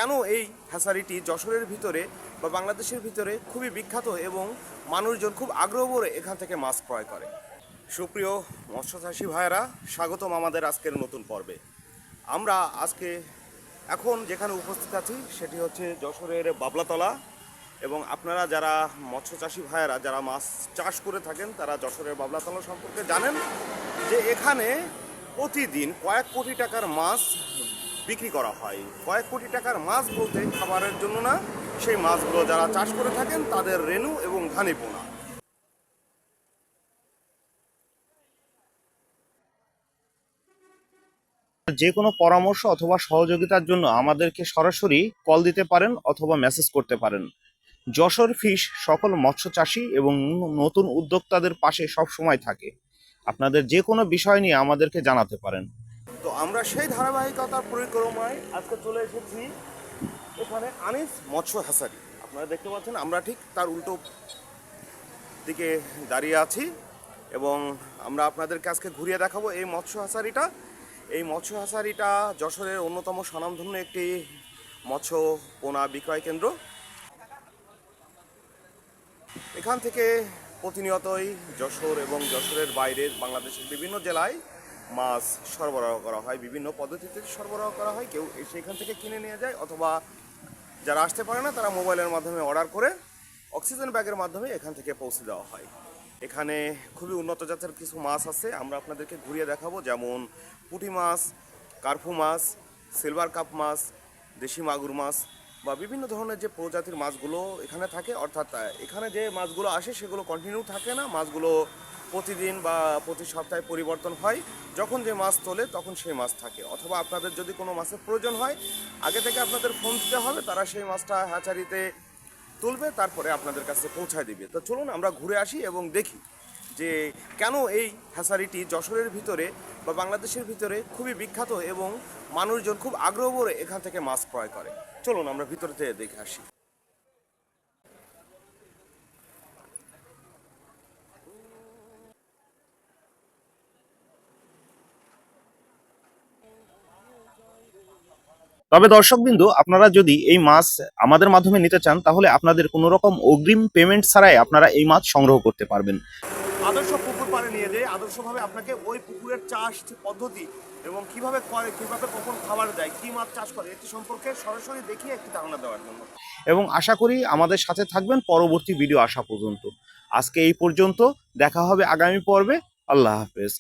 কেন এই হ্যাচারিটি যশোরের ভিতরে বা বাংলাদেশের ভিতরে খুবই বিখ্যাত এবং মানুষজন খুব আগ্রহ করে এখান থেকে মাছ ক্রয় করে। সুপ্রিয় মৎস্যচাষী ভাইয়েরা, স্বাগতম আমাদের আজকের নতুন পর্বে। আমরা আজকে এখন যেখানে উপস্থিত আছি সেটি হচ্ছে যশোরের বাবলাতলা, এবং আপনারা যারা মৎস্যচাষী ভাইয়েরা যারা মাছ চাষ করে থাকেন তারা যশোরের বাবলাতলা সম্পর্কে জানেন যে এখানে প্রতিদিন কয়েক কোটি টাকার মাছ বিক্রি করা হয়। কয়েক কোটি টাকার মাছ বলতে খাবারের জন্য না, সেই মাছগুলো যারা চাষ করে থাকেন তাদের রেণু এবং ধানি পোনা। যে কোনো পরামর্শ অথবা সহযোগিতার জন্য আমাদেরকে সরাসরি কল দিতে পারেন অথবা মেসেজ করতে পারেন। যশোর ফিশ সকল মৎস্য চাষী এবং নতুন উদ্যোক্তাদের পাশে সব সময় থাকে। আপনাদের যে কোনো বিষয় নিয়ে আমাদেরকে জানাতে পারেন। তো আমরা সেই ধারাবাহিকতার পরিক্রমায় আজকে চলে এসেছি এখানে আনিস মৎস্য হ্যাচারি। আপনারা দেখতে পাচ্ছেন আমরা ঠিক তার উল্টো দিকে দাঁড়িয়ে আছি, এবং আমরা আপনাদেরকে আজকে ঘুরিয়ে দেখাবো এই মৎস্য হ্যাচারিটা। এই মৎস্য হ্যাচারিটা যশোরের অন্যতম স্বনামধন্য একটি মৎস্য পোনা বিক্রয় কেন্দ্র। এখান থেকে প্রতিনিয়তই যশোর এবং যশোরের বাইরে বাংলাদেশের বিভিন্ন জেলায় মাছ সরবরাহ করা হয়, বিভিন্ন পদ্ধতিতে সরবরাহ করা হয়। কেউ এসে এখান থেকে কিনে নিয়ে যায়, অথবা যারা আসতে পারে না তারা মোবাইলের মাধ্যমে অর্ডার করে অক্সিজেন ব্যাগের মাধ্যমে এখান থেকে পৌঁছে দেওয়া হয়। এখানে খুবই উন্নত জাতের কিছু মাছ আছে, আমরা আপনাদেরকে ঘুরিয়ে দেখাবো, যেমন পুঁটি মাছ, কার্পু মাছ, সিলভার কাপ মাছ, দেশি মাগুর মাছ বা বিভিন্ন ধরনের যে প্রজাতির মাছগুলো এখানে থাকে। অর্থাৎ এখানে যে মাছগুলো আসে সেগুলো কন্টিনিউ থাকে না, মাছগুলো প্রতিদিন বা প্রতি সপ্তাহে পরিবর্তন হয়। যখন যে মাছ তোলে তখন সেই মাছ থাকে, অথবা আপনাদের যদি কোনো মাছের প্রয়োজন হয় আগে থেকে আপনাদের ফোন দিতে হবে, তারা সেই মাছটা হ্যাচারিতে তুলবে, তারপরে আপনাদের কাছে পৌঁছায় দিবে। তো চলুন আমরা ঘুরে আসি এবং দেখি যে কেন এই হ্যাচারিটি যশোরের ভিতরে বা বাংলাদেশের ভিতরে খুবই বিখ্যাত এবং মানুষজন খুব আগ্রহ করে এখান থেকে মাছ ক্রয় করে। চলুন আমরা ভিতরে থেকে দেখে আসি। তবে দর্শকবিন্দু, আপনারা যদি এই মাছ আমাদের মাধ্যমে নিতে চান তাহলে আপনাদের কোনো রকম অগ্রিম পেমেন্ট ছাড়াই আপনারা এই মাছ সংগ্রহ করতে পারবেন। আদর্শ পুকুর পাড়ে নিয়ে যেয়ে আদর্শভাবে আপনাকে ওই পুকুরের চাষ পদ্ধতি এবং কিভাবে করে, কিভাবে কখন খাবার দেয়, কি মাছ চাষ করে, এটি সম্পর্কে সরাসরি দেখিয়ে একটি ধারণা দেওয়ার জন্য। এবং আশা করি আমাদের সাথে থাকবেন পরবর্তী ভিডিও আসা পর্যন্ত। আজকে এই পর্যন্ত, দেখা হবে আগামী পর্বে। আল্লাহ হাফেজ।